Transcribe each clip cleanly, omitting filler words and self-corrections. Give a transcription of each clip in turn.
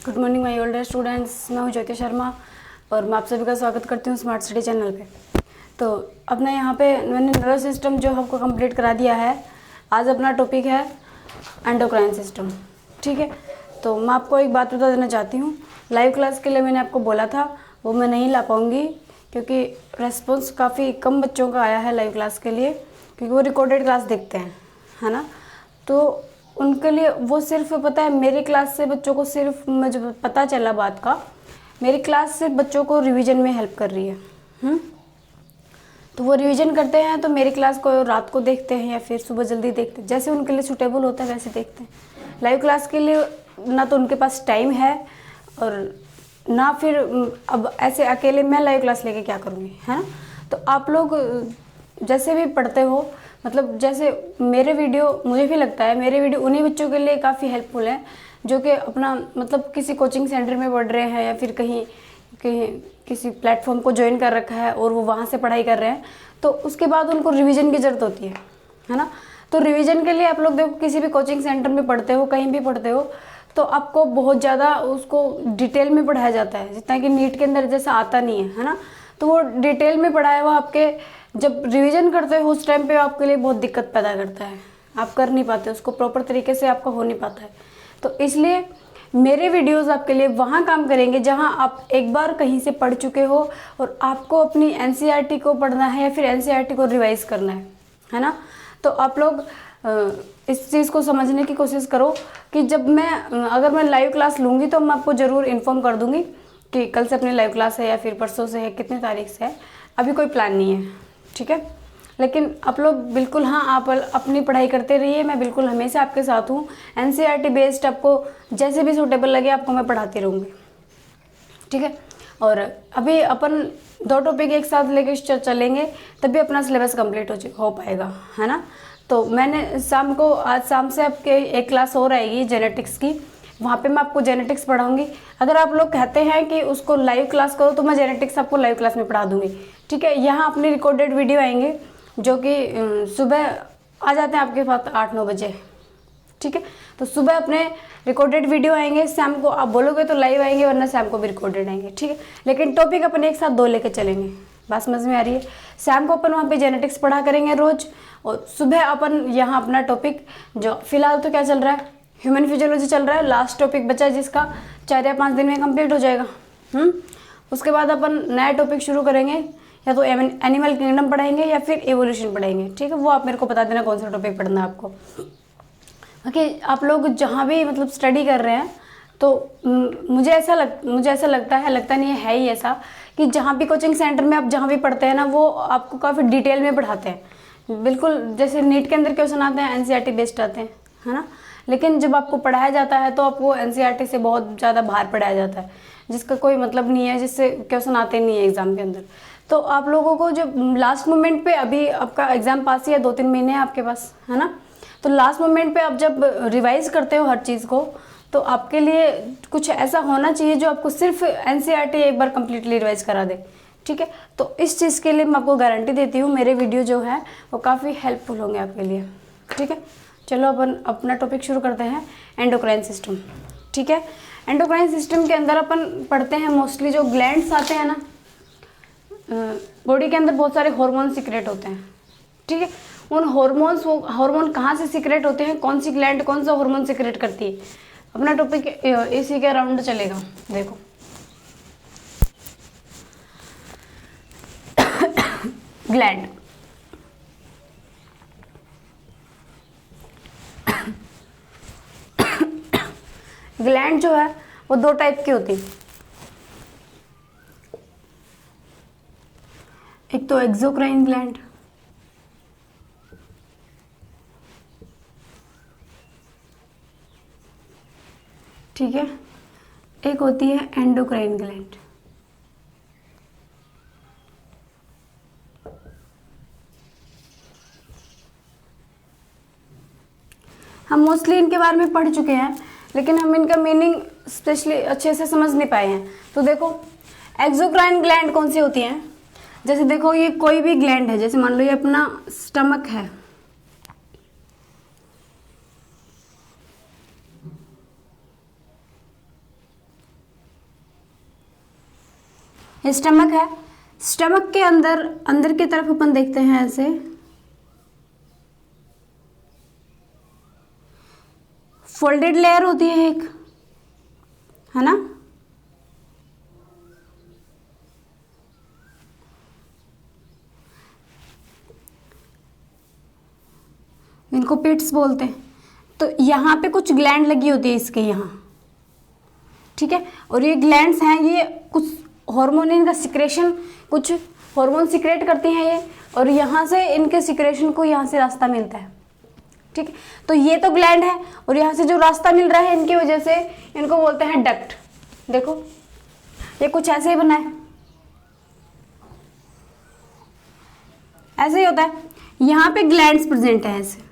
Good morning my older students. मैं हूं ज्योति शर्मा और मैं आप सभी का स्वागत करती हूं स्मार्ट स्टडी चैनल पे। तो अपना यहाँ पे मैंने नर्वस सिस्टम जो आपको कंप्लीट करा दिया है। आज अपना टॉपिक है एंडोक्राइन सिस्टम। ठीक है, तो मैं आपको एक बात बता देना चाहती हूँ। लाइव क्लास के लिए मैंने आपको बोला था, वो मैं नहीं ला पाऊँगी क्योंकि रेस्पॉन्स काफ़ी कम बच्चों का आया है लाइव क्लास के लिए, क्योंकि वो रिकॉर्डेड क्लास देखते हैं, है ना। तो उनके लिए वो सिर्फ पता है, मेरी क्लास से बच्चों को सिर्फ मुझे पता चला बात का, मेरी क्लास सिर्फ बच्चों को रिवीजन में हेल्प कर रही है। तो वो रिवीजन करते हैं तो मेरी क्लास को रात को देखते हैं या फिर सुबह जल्दी देखते हैं, जैसे उनके लिए सूटेबल होता है वैसे देखते हैं। लाइव क्लास के लिए ना तो उनके पास टाइम है और ना फिर अब ऐसे अकेले मैं लाइव क्लास लेके क्या करूँगी, है ना। तो आप लोग जैसे भी पढ़ते हो, मतलब जैसे मेरे वीडियो, मुझे भी लगता है मेरे वीडियो उन्हीं बच्चों के लिए काफ़ी हेल्पफुल है जो कि अपना मतलब किसी कोचिंग सेंटर में पढ़ रहे हैं या फिर कहीं कहीं किसी प्लेटफॉर्म को ज्वाइन कर रखा है और वो वहाँ से पढ़ाई कर रहे हैं, तो उसके बाद उनको रिवीजन की ज़रूरत होती है ना। तो रिवीजन के लिए आप लोग देखो, किसी भी कोचिंग सेंटर में पढ़ते हो, कहीं भी पढ़ते हो, तो आपको बहुत ज़्यादा उसको डिटेल में पढ़ाया जाता है, जितना कि नीट के अंदर जैसा आता नहीं है ना। तो वो डिटेल में पढ़ाया हुआ आपके जब रिवीजन करते हो उस टाइम पे आपके लिए बहुत दिक्कत पैदा करता है, आप कर नहीं पाते उसको प्रॉपर तरीके से, आपका हो नहीं पाता है। तो इसलिए मेरे वीडियोस आपके लिए वहाँ काम करेंगे जहाँ आप एक बार कहीं से पढ़ चुके हो और आपको अपनी एनसीईआरटी को पढ़ना है या फिर एनसीईआरटी को रिवाइज करना है ना। तो आप लोग इस चीज़ को समझने की कोशिश करो कि जब मैं अगर मैं लाइव क्लास लूँगी तो मैं आपको ज़रूर इन्फॉर्म कर दूँगी कि कल से अपनी लाइव क्लास है या फिर परसों से है, कितनी तारीख से है, अभी कोई प्लान नहीं है, ठीक है। लेकिन आप लोग बिल्कुल, हाँ, आप अपनी पढ़ाई करते रहिए, मैं बिल्कुल हमेशा आपके साथ हूँ। एनसीईआरटी बेस्ड आपको जैसे भी सूटेबल लगे आपको मैं पढ़ाती रहूँगी, ठीक है। और अभी अपन 2 टॉपिक एक साथ लेके चलेंगे तभी अपना सिलेबस कंप्लीट हो पाएगा, है ना। तो मैंने आज शाम से आपके एक क्लास और आएगी जेनेटिक्स की, वहाँ पे मैं आपको जेनेटिक्स पढ़ाऊंगी। अगर आप लोग कहते हैं कि उसको लाइव क्लास करो तो मैं जेनेटिक्स आपको लाइव क्लास में पढ़ा दूंगी, ठीक है। यहाँ अपनी रिकॉर्डेड वीडियो आएंगे जो कि सुबह आ जाते हैं आपके पास 8-9 बजे, ठीक है। तो सुबह अपने रिकॉर्डेड वीडियो आएंगे, शाम को आप बोलोगे तो लाइव आएंगे, वरना शाम को भी रिकॉर्डेड आएंगे, ठीक है। लेकिन टॉपिक अपन एक साथ 2 लेके चलेंगे, बात समझ में आ रही है। शाम को अपन वहाँ पे जेनेटिक्स पढ़ा करेंगे रोज, और सुबह अपन यहाँ अपना टॉपिक जो फिलहाल तो क्या चल रहा है, ह्यूमन फिजियोलॉजी चल रहा है, लास्ट टॉपिक बचा है जिसका 4 या 5 दिन में कंप्लीट हो जाएगा। उसके बाद अपन नया टॉपिक शुरू करेंगे, या तो एनिमल किंगडम पढ़ाएंगे या फिर एवोल्यूशन पढ़ाएंगे, ठीक है। वो आप मेरे को बता देना कौन सा टॉपिक पढ़ना है आपको। ओके, आप लोग जहाँ भी मतलब स्टडी कर रहे हैं तो मुझे ऐसा लगता है, लगता नहीं है ही ऐसा, कि जहाँ भी कोचिंग सेंटर में आप जहाँ भी पढ़ते हैं ना, वो आपको काफ़ी डिटेल में पढ़ाते हैं। बिल्कुल जैसे नीट के अंदर क्वेश्चन आते हैं एनसीईआरटी बेस्ड आते हैं, है ना। लेकिन जब आपको पढ़ाया जाता है तो आपको एनसीईआरटी से बहुत ज़्यादा बाहर पढ़ाया जाता है, जिसका कोई मतलब नहीं है, जिससे क्वेश्चन आते नहीं है एग्जाम के अंदर। तो आप लोगों को जब लास्ट मोमेंट पे, अभी आपका एग्जाम पास ही है, 2-3 महीने हैं आपके पास, है ना। तो लास्ट मोमेंट पे आप जब रिवाइज करते हो हर चीज़ को, तो आपके लिए कुछ ऐसा होना चाहिए जो आपको सिर्फ एनसीईआरटी एक बार कम्प्लीटली रिवाइज करा दे, ठीक है। तो इस चीज़ के लिए मैं आपको गारंटी देती हूँ, मेरे वीडियो जो है वो काफ़ी हेल्पफुल होंगे आपके लिए, ठीक है। चलो अपन अपना टॉपिक शुरू करते हैं, एंडोक्राइन सिस्टम, ठीक है। एंडोक्राइन सिस्टम के अंदर अपन पढ़ते हैं मोस्टली जो ग्लैंड्स आते हैं ना, बॉडी के अंदर बहुत सारे हार्मोन सीक्रेट होते हैं, ठीक है। उन हार्मोन्स, वो हार्मोन कहाँ से सीक्रेट होते हैं, कौन सी ग्लैंड कौन सा हार्मोन सीक्रेट करती है, अपना टॉपिक इसी के अराउंड चलेगा। देखो ग्लैंड, ग्लैंड जो है वो 2 टाइप की होती है, एक तो एक्सोक्राइन ग्लैंड, ठीक है, एक होती है एंडोक्राइन ग्लैंड। हम मोस्टली इनके बारे में पढ़ चुके हैं, लेकिन हम इनका मीनिंग स्पेशली अच्छे से समझ नहीं पाए हैं। तो देखो एक्सोक्राइन ग्लैंड कौन सी होती हैं, जैसे देखो ये कोई भी ग्लैंड है, जैसे मान लो ये अपना स्टमक है, ये स्टमक है। स्टमक के अंदर अंदर की तरफ अपन देखते हैं ऐसे फोल्डेड लेयर होती है एक, है ना। इनको पिट्स बोलते हैं। तो यहाँ पे कुछ ग्लैंड लगी होती है इसके यहाँ, ठीक है। और ये ग्लैंड्स हैं, ये कुछ हार्मोन, इनका सिक्रेशन, कुछ हार्मोन सिक्रेट करती हैं ये, और यहाँ से इनके सिक्रेशन को यहाँ से रास्ता मिलता है, ठीक है। तो ये तो ग्लैंड है, और यहाँ से जो रास्ता मिल रहा है इनकी वजह से, इनको बोलते हैं डक्ट। देखो ये कुछ ऐसे ही बना है, ऐसे ही होता है। यहाँ पे ग्लैंड्स प्रेजेंट है ऐसे,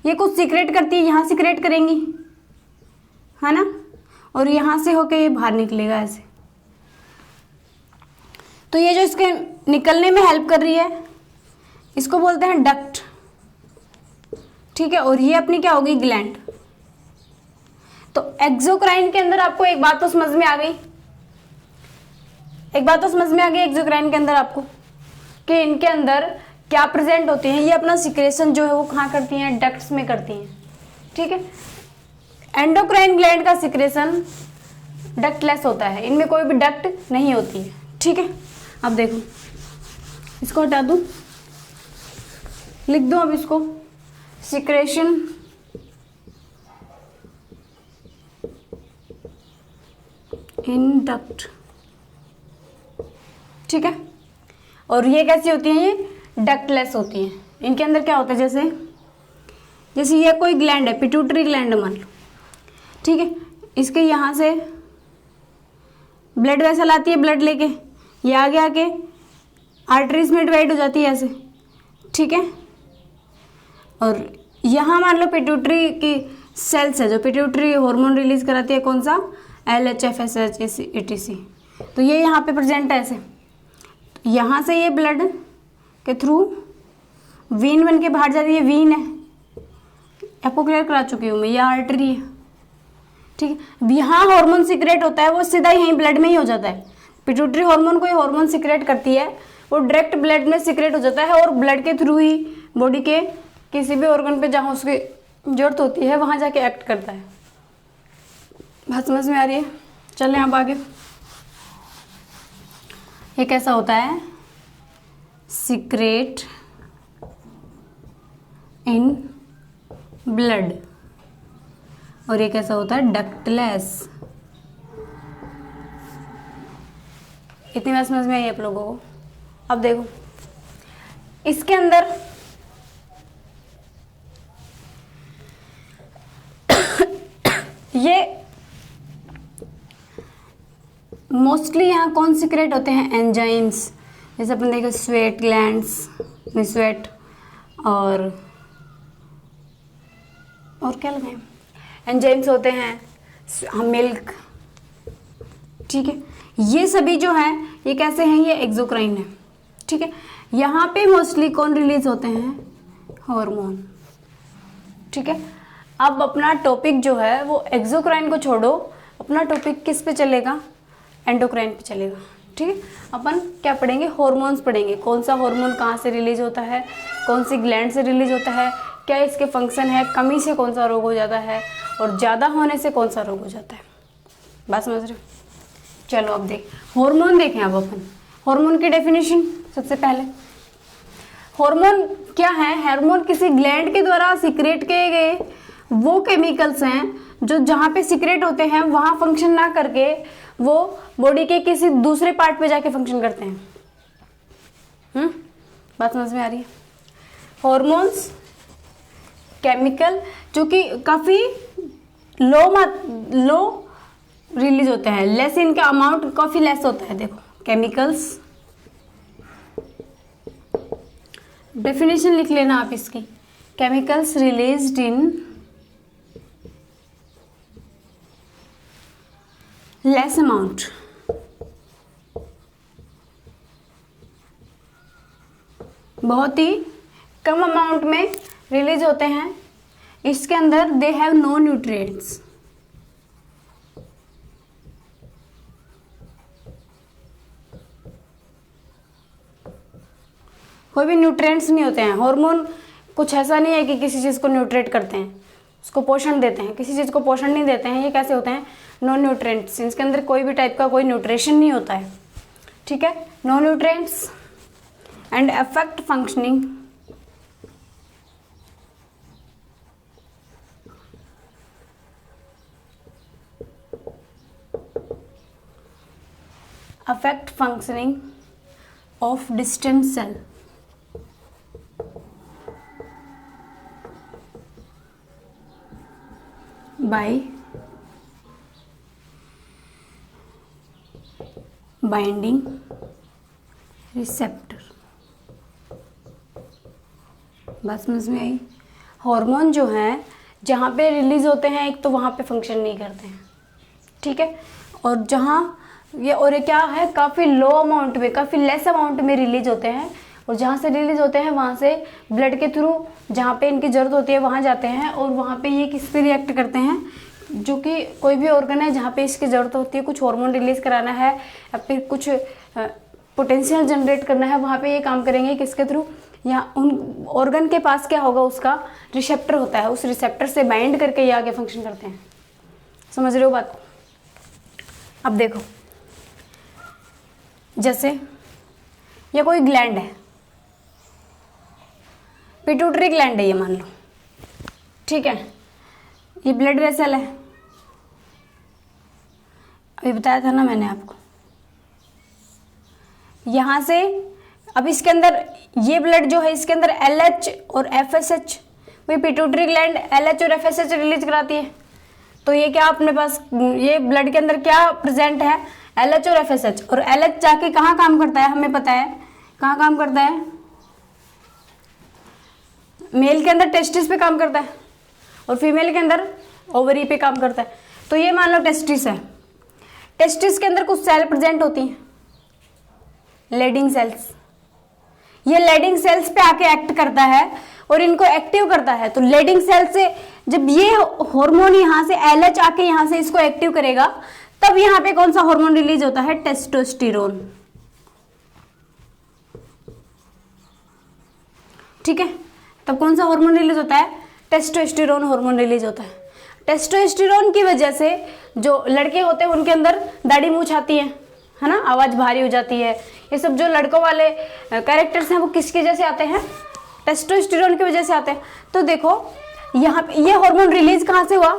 ये कुछ सीक्रेट करती है, यहाँ सीक्रेट करेंगी, है ना, और यहाँ से होके ये बाहर निकलेगा ऐसे। तो ये जो इसके निकलने में हेल्प कर रही है इसको बोलते हैं डक्ट, ठीक है। और ये अपनी क्या होगी, ग्लैंड। तो एक्सोक्राइन के अंदर आपको एक बात तो समझ में आ गई, एक बात तो समझ में आ गई एक्सोक्राइन के अंदर आपको, कि इनके अंदर क्या प्रेजेंट होते हैं। ये अपना सिक्रेशन जो है वो कहाँ करती हैं, डक्ट्स में करती हैं, ठीक है। एंडोक्राइन ग्लैंड का सिक्रेशन डक्टलेस होता है, इनमें कोई भी डक्ट नहीं होती है, ठीक है। अब देखो इसको हटा दूं, लिख दो अब इसको, सिक्रेशन इन डक्ट, ठीक है। और ये कैसी होती हैं, ये डक्टलेस होती हैं। इनके अंदर क्या होता है, जैसे ये कोई ग्लैंड है, पिट्यूटरी ग्लैंड मान लो, ठीक है। इसके यहाँ से ब्लड वेसल आती है, ब्लड लेके ये आगे आके आर्टरीज में डिवाइड हो जाती है ऐसे, ठीक है। और यहाँ मान लो पिट्यूटरी की सेल्स है जो पिट्यूटरी हार्मोन रिलीज कराती है, कौन सा, LH, FSH, ETC। तो ये यहाँ पे प्रेजेंट है ऐसे। यहाँ से ये ब्लड के थ्रू वीन बन के बाहर जाती है, वीन है, आपको क्लियर करा चुकी हूँ मैं, ये आर्टरी है, ठीक है। यहाँ हार्मोन सिक्रेट होता है, वो सीधा यहीं ब्लड में ही हो जाता है। पिट्यूटरी हार्मोन कोई हार्मोन सिक्रेट करती है, वो डायरेक्ट ब्लड में सिक्रेट हो जाता है, और ब्लड के थ्रू ही बॉडी के किसी भी ऑर्गन पे जहाँ उसकी जरूरत होती है वहाँ जाके एक्ट करता है। बात समझ में आ रही है? चलें अब आगे। ये कैसा होता है, सिक्रेट इन ब्लड, और ये कैसा होता है, डक्टलेस। इतनी बात समझ में आई आप लोगों को? अब देखो इसके अंदर ये मोस्टली यहाँ कौन सिक्रेट होते हैं, एंजाइम्स। जैसे अपन देखें स्वेट ग्लैंड्स, स्वेट और क्या लगाएं, एंजाइम्स होते हैं, मिल्क, ठीक है। ये सभी जो हैं ये कैसे हैं, ये एक्सोक्राइन है, ठीक है। यहाँ पे मोस्टली कौन रिलीज होते हैं, हार्मोन, ठीक है। अब अपना टॉपिक जो है वो एक्सोक्राइन को छोड़ो, अपना टॉपिक किस पे चलेगा, एंडोक्राइन पे चलेगा, ठीक है। अपन क्या पढ़ेंगे, हार्मोन्स पढ़ेंगे, कौन सा हार्मोन कहाँ से रिलीज होता है, कौन सी ग्लैंड से रिलीज होता है, क्या इसके फंक्शन है, कमी से कौन सा रोग हो जाता है, और ज़्यादा होने से कौन सा रोग हो जाता है। बात समझ रहे हो? चलो अब हार्मोन देखें। अब अपन हार्मोन की डेफिनेशन, सबसे पहले हार्मोन क्या है, हार्मोन किसी ग्लैंड के द्वारा सिक्रेट किए गए वो केमिकल्स हैं जो जहाँ पे सिक्रेट होते हैं वहाँ फंक्शन ना करके वो बॉडी के किसी दूसरे पार्ट पे जाके फंक्शन करते हैं। बात समझ में आ रही है? हार्मोन्स केमिकल जो कि काफ़ी लो रिलीज होते हैं, लेस, इनका अमाउंट काफ़ी लेस होता है। देखो केमिकल्स, डेफिनेशन लिख लेना आप इसकी, chemicals released in less amount, बहुत ही कम अमाउंट में रिलीज होते हैं। इसके अंदर दे हैव नो न्यूट्रिएंट्स, कोई भी न्यूट्रिएंट्स नहीं होते हैं। हार्मोन कुछ ऐसा नहीं है कि किसी चीज़ को न्यूट्रिएट करते हैं, उसको पोषण देते हैं, किसी चीज़ को पोषण नहीं देते हैं। ये कैसे होते हैं? नॉन न्यूट्रिएंट्स, इसके अंदर कोई भी टाइप का कोई न्यूट्रिशन नहीं होता है, ठीक है। No nutrients and affect functioning of distant cell by binding receptor। बात समझ में आई? हार्मोन जो है जहाँ पे रिलीज होते हैं एक तो वहाँ पे फंक्शन नहीं करते हैं, ठीक है। और जहाँ ये क्या है, काफ़ी लो अमाउंट में, काफ़ी लेस अमाउंट में रिलीज होते हैं, और जहाँ से रिलीज होते हैं वहाँ से ब्लड के थ्रू जहाँ पे इनकी ज़रूरत होती है वहाँ जाते हैं, और वहाँ पे ये किस पे रिएक्ट करते हैं, जो कि कोई भी ऑर्गन है जहाँ पे इसकी ज़रूरत होती है, कुछ हार्मोन रिलीज़ कराना है या फिर कुछ पोटेंशियल जनरेट करना है, वहाँ पे ये काम करेंगे किसके थ्रू, या उन ऑर्गन के पास क्या होगा, उसका रिसेप्टर होता है, उस रिसेप्टर से बाइंड करके ये आगे फंक्शन करते हैं। समझ रहे हो बात? अब देखो, जैसे ये कोई ग्लैंड है, पिट्यूटरी ग्लैंड है ये, मान लो, ठीक है। ये ब्लड वेसल है, अभी बताया था ना मैंने आपको। यहाँ से अब इसके अंदर ये ब्लड जो है, इसके अंदर LH और FSH, वही पिट्यूटरी ग्लैंड LH और FSH रिलीज कराती है। तो ये क्या अपने पास, ये ब्लड के अंदर क्या प्रेजेंट है, LH और FSH। और LH जाके कहाँ काम करता है, हमें पता है कहाँ काम करता है, मेल के अंदर टेस्टिस पे काम करता है, और फीमेल के अंदर ओवरी पे काम करता है। तो ये मान लो टेस्टिस है, टेस्टिस के अंदर कुछ सेल प्रेजेंट होती हैं, लेडिंग सेल्स। ये लेडिंग सेल्स पे आके एक्ट करता है और इनको एक्टिव करता है। तो लेडिंग सेल से जब ये हार्मोन यहाँ से LH आके यहाँ से इसको एक्टिव करेगा, तब यहाँ पे कौन सा हार्मोन रिलीज होता है, टेस्टोस्टेरोन, ठीक है। तब कौन सा हार्मोन रिलीज होता है, टेस्टोस्टेरोन हार्मोन रिलीज होता है। टेस्टोस्टेरोन की वजह से जो लड़के होते हैं उनके अंदर दाढ़ी मूंछ आती है ना, आवाज़ भारी हो जाती है, ये सब जो लड़कों वाले कैरेक्टर्स हैं वो किसकी वजह से आते हैं, टेस्टोस्टेरोन की वजह से आते हैं। तो देखो यहाँ पे ये हार्मोन रिलीज कहाँ से हुआ,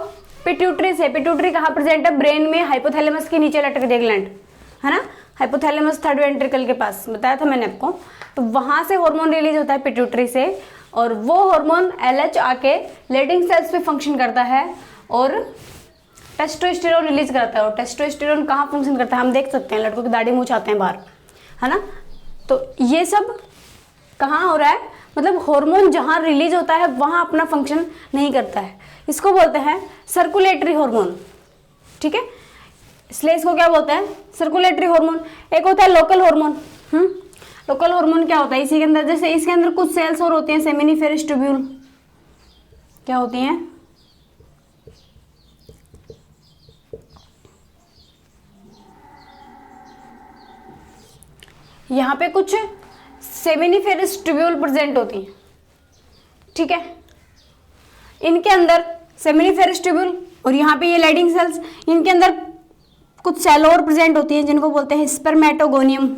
पिट्यूटरी से। पिट्यूटरी कहाँ प्रेजेंट है, ब्रेन में, हाइपोथैलेमस के नीचे लटक दे ग्लैंड है ना, हाइपोथैलेमस थर्ड वेंट्रिकल के पास, बताया था मैंने आपको। तो वहाँ से हार्मोन रिलीज होता है पिट्यूटरी से, और वो हार्मोन LH आके लेडिंग सेल्स पे फंक्शन करता है और टेस्टोस्टेरोन रिलीज करता है। और टेस्टोस्टेरोन कहाँ फंक्शन करता है, हम देख सकते हैं, लड़कों की दाढ़ी मूंछ आते हैं बाहर, है ना। तो ये सब कहाँ हो रहा है, मतलब हार्मोन जहाँ रिलीज होता है वहाँ अपना फंक्शन नहीं करता है, इसको बोलते हैं सर्कुलेटरी हार्मोन, ठीक है। इसलिए इसको क्या बोलते हैं, सर्कुलेटरी हार्मोन। एक होता है लोकल हार्मोन। लोकल हार्मोन क्या होता है, इसी के अंदर, जैसे इसके अंदर कुछ सेल्स और होती हैं, सेमिनिफेरस ट्यूब्यूल, क्या होती हैं, यहाँ पे कुछ सेमिनिफेरस ट्यूब्यूल प्रेजेंट होती हैं, ठीक है। इनके अंदर सेमिनिफेरस ट्यूब्यूल और यहाँ पे ये लेडिंग सेल्स, इनके अंदर कुछ सेल और प्रेजेंट होती हैं जिनको बोलते हैं स्पर्मेटोगोनियम,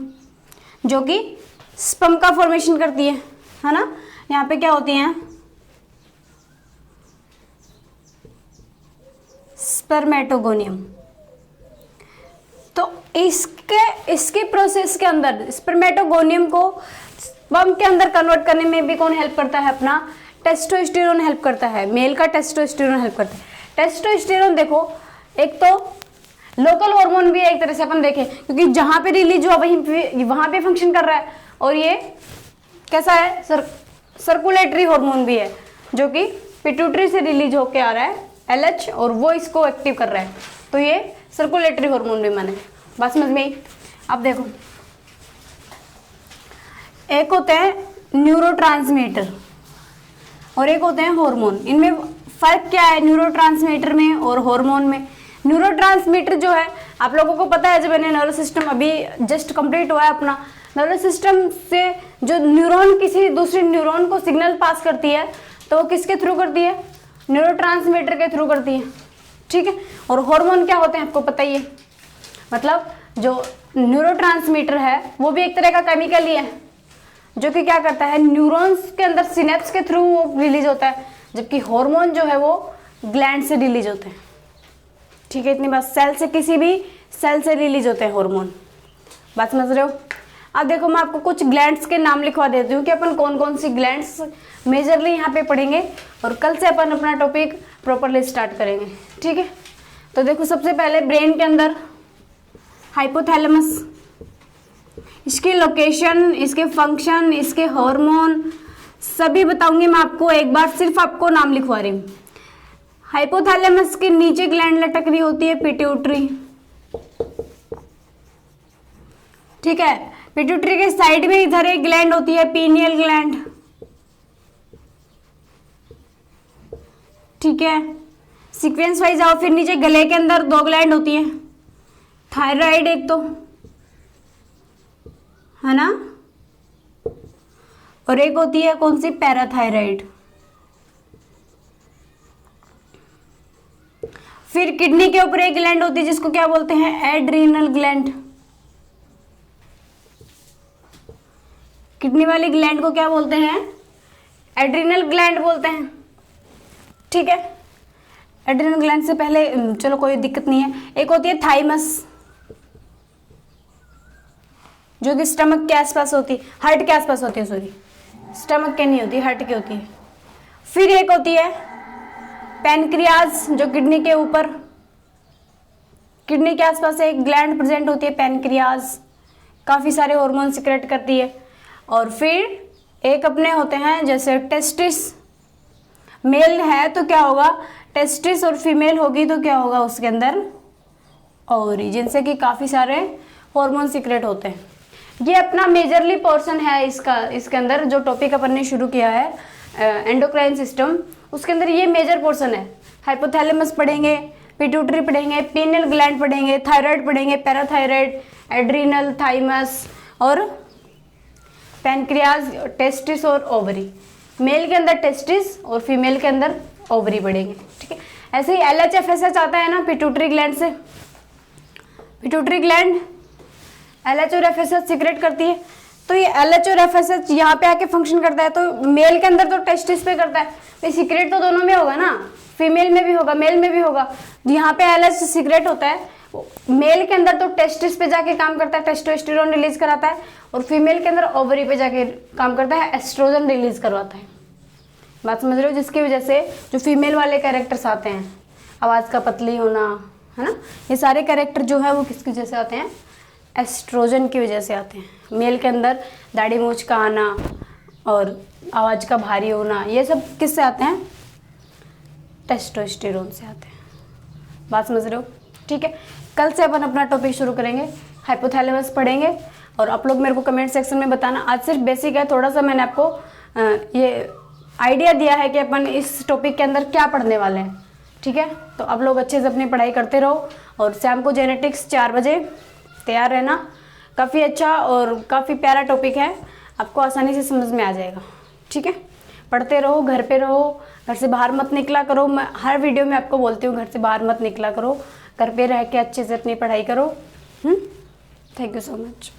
जो कि स्पर्म का फॉर्मेशन करती है ना। यहाँ पे क्या होती हैं, स्पर्मेटोगोनियम। तो इसके प्रोसेस के अंदर स्पर्मेटोगोनियम को स्पर्म के अंदर कन्वर्ट करने में भी कौन हेल्प करता है, अपना टेस्टोस्टेरोन हेल्प करता है, मेल का टेस्टोस्टेरोन हेल्प करता है। टेस्टोस्टेरोन देखो, एक तो लोकल हार्मोन भी है एक तरह से अपन देखें, क्योंकि जहाँ पे रिलीज हुआ वहाँ पे फंक्शन कर रहा है, और ये कैसा है, सर्कुलेटरी हार्मोन भी है, जो कि पिट्यूटरी से रिलीज होके आ रहा है LH, और वो इसको एक्टिव कर रहा है। तो ये सर्कुलेटरी हार्मोन भी माने, बात समझ में आई। अब देखो, एक होते हैं न्यूरोट्रांसमीटर और एक होते हैं हार्मोन। इनमें फर्क क्या है न्यूरोट्रांसमीटर में और हार्मोन में। न्यूरोट्रांसमीटर जो है, आप लोगों को पता है, जब मैंने नर्वस सिस्टम अभी जस्ट कंप्लीट हुआ है अपना, नर्वस सिस्टम से जो न्यूरॉन किसी दूसरे न्यूरॉन को सिग्नल पास करती है तो वो किसके थ्रू करती है, न्यूरोट्रांसमीटर के थ्रू करती है, ठीक है। और हार्मोन क्या होते हैं आपको पता ही है, मतलब जो न्यूरोट्रांसमीटर है वो भी एक तरह का केमिकल ही है जो कि क्या करता है, न्यूरॉन्स के अंदर सिनेप्स के थ्रू वो रिलीज होता है, जबकि हार्मोन जो है वो ग्लैंड से रिलीज होते हैं, ठीक है। इतनी बात, सेल से, किसी भी सेल से रिलीज होते हैं हार्मोन, बात समझ रहे हो। अब देखो मैं आपको कुछ ग्लैंड्स के नाम लिखवा देती हूँ कि अपन कौन कौन सी ग्लैंड्स मेजरली यहाँ पे पढ़ेंगे और कल से अपन अपना टॉपिक प्रॉपरली स्टार्ट करेंगे, ठीक है। तो देखो सबसे पहले ब्रेन के अंदर हाइपोथैलेमस, इसकी लोकेशन, इसके फंक्शन, इसके हार्मोन सभी बताऊंगी मैं आपको, एक बार सिर्फ आपको नाम लिखवा रही हूँ। हाइपोथैलेमस के नीचे ग्लैंड लटक रही होती है पिट्यूटरी, ठीक है। पिट्यूटरी के साइड में इधर एक ग्लैंड होती है पीनियल ग्लैंड, ठीक है। सीक्वेंस वाइज आओ, फिर नीचे गले के अंदर 2 ग्लैंड होती है, थायराइड एक तो है ना, और एक होती है कौन सी, पैराथायराइड। फिर किडनी के ऊपर एक ग्लैंड होती है जिसको क्या बोलते हैं, एड्रीनल ग्लैंड। किडनी वाली ग्लैंड को क्या बोलते हैं, एड्रीनल ग्लैंड बोलते हैं, ठीक है। एड्रीनल ग्लैंड से पहले चलो कोई दिक्कत नहीं है, एक होती है थाइमस जो कि स्टमक के आसपास होती है, हार्ट के आसपास होती है, सॉरी स्टमक के नहीं होती, हार्ट की होती है। फिर एक होती है पैनक्रियाज जो किडनी के ऊपर, किडनी के आसपास एक ग्लैंड प्रेजेंट होती है पैनक्रियाज, काफी सारे हार्मोन सिक्रेट करती है। और फिर एक अपने होते हैं जैसे टेस्टिस, मेल है तो क्या होगा टेस्टिस, और फीमेल होगी तो क्या होगा उसके अंदर ओवरी, जिनसे कि काफी सारे हार्मोन सिक्रेट होते हैं। ये अपना मेजरली पोर्शन है इसका, इसके अंदर जो टॉपिक अपन ने शुरू किया है एंडोक्राइन सिस्टम, उसके अंदर ये मेजर पोर्शन है। हाइपोथैलेमस पढ़ेंगे, पिट्यूटरी पढ़ेंगे, पीनियल ग्लैंड पढ़ेंगे, थायराइड पढ़ेंगे, पैराथायराइड, एड्रीनल, थाइमस और पैनक्रियाज, टेस्टिस और ओवरी। मेल के अंदर टेस्टिस और फीमेल के अंदर ओवरी पढ़ेंगे, ठीक है। ऐसे ही LHFSH आता है ना पिट्यूटरी ग्लैंड से, पिट्यूटरी ग्लैंड LH और FSH सीक्रेट करती है, तो ये LH और FSH यहाँ पे आके फंक्शन करता है, तो मेल के अंदर तो टेस्टिस पे करता है, तो सीक्रेट तो दोनों में होगा ना, फीमेल में भी होगा मेल में भी होगा। यहाँ पे LH सीक्रेट होता है, मेल के अंदर तो टेस्टिस पे जाके काम करता है, टेस्टोस्टेरोन रिलीज कराता है, और फीमेल के अंदर ओवरी पे जाके काम करता है, एस्ट्रोजन रिलीज करवाता है। बात समझ रहे हो, जिसकी वजह से जो फीमेल वाले कैरेक्टर्स आते हैं, आवाज का पतली होना, है ना, ये सारे कैरेक्टर जो है वो किसकी वजह से आते हैं, एस्ट्रोजन की वजह से आते हैं। मेल के अंदर दाढ़ी मूंछ का आना और आवाज का भारी होना, ये सब किससे आते हैं, टेस्टोस्टेरोन से आते हैं। बात समझ रहे हो, ठीक है। कल से अपन अपना टॉपिक शुरू करेंगे, हाइपोथैलेमस पढ़ेंगे, और आप लोग मेरे को कमेंट सेक्शन में बताना। आज सिर्फ बेसिक है, थोड़ा सा मैंने आपको ये आइडिया दिया है कि अपन इस टॉपिक के अंदर क्या पढ़ने वाले हैं, ठीक है। तो आप लोग अच्छे से अपनी पढ़ाई करते रहो, और शाम को जेनेटिक्स 4 बजे तैयार रहना। काफ़ी अच्छा और काफ़ी प्यारा टॉपिक है, आपको आसानी से समझ में आ जाएगा, ठीक है। पढ़ते रहो, घर पे रहो, घर से बाहर मत निकला करो। मैं हर वीडियो में आपको बोलती हूँ घर से बाहर मत निकला करो, घर पे रह के अच्छे से अपनी पढ़ाई करो। Thank you so much.